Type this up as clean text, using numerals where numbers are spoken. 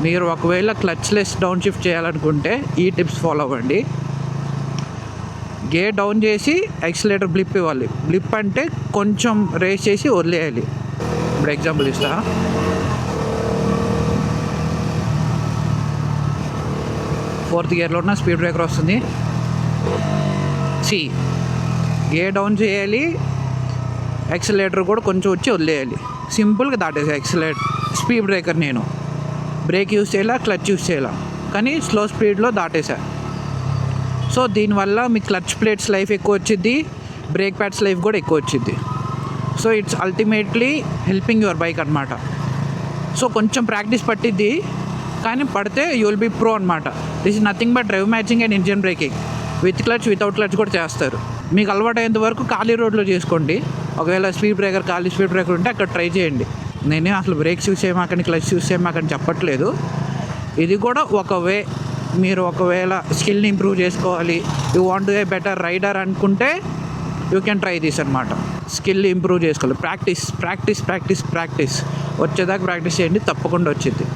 మీరు ఒకవేళ clutchless down shift చేయాలనుకుంటే ఈ టిప్స్ ఫాలో అవ్వండి. గేర్ డౌన్ చేసి యాక్సిలరేటర్ బ్లిప్ ఇవ్వాలి. బ్లిప్ అంటే కొంచెం రేస్ చేసి వదిలేయాలి. ఇప్పుడు ఎగ్జాంపుల్ ఇస్తా. ఫోర్త్ గేర్లో ఉన్న స్పీడ్ బ్రేకర్ వస్తుంది. గేర్ డౌన్ చేయాలి, యాక్సిలరేటర్ కూడా కొంచెం వచ్చి వదిలేయాలి. సింపుల్గా దాటేసి స్పీడ్ బ్రేకర్ నేను బ్రేక్ యూస్ చేయాలా, క్లచ్ యూస్ చేయాలా, కానీ స్లో స్పీడ్లో దాటేసా. సో దీనివల్ల మీ క్లచ్ ప్లేట్స్ లైఫ్ ఎక్కువ వచ్చింది, బ్రేక్ ప్యాడ్స్ లైఫ్ కూడా ఎక్కువ వచ్చింది. So it's ultimately helping your bike అనమాట. సో కొంచెం ప్రాక్టీస్ పట్టిద్ది, కానీ పడితే యూ విల్ బీ ప్రో అనమాట. This is nothing but drive matching and engine breaking. With clutch, without clutch కూడా చేస్తారు. మీకు అలవాటు అయ్యేంత వరకు ఖాళీ రోడ్లో చేసుకోండి. ఒకవేళ స్పీడ్ బ్రేకర్ ఖాళీ స్పీడ్ బ్రేకర్ ఉంటే అక్కడ ట్రై చేయండి. నేనే అసలు బ్రేక్స్ యూస్ చేయమాకండి, క్లచ్ యూస్ చేయమాకని చెప్పట్లేదు. ఇది కూడా ఒక వే. మీరు ఒకవేళ స్కిల్ని ఇంప్రూవ్ చేసుకోవాలి, you want to a better rider అనుకుంటే యూ కెన్ ట్రై దిస్ అనమాట. స్కిల్ ఇంప్రూవ్ చేసుకోవాలి. ప్రాక్టీస్ ప్రాక్టీస్ ప్రాక్టీస్ ప్రాక్టీస్ వచ్చేదాకా ప్రాక్టీస్ చేయండి, తప్పకుండా వచ్చింది.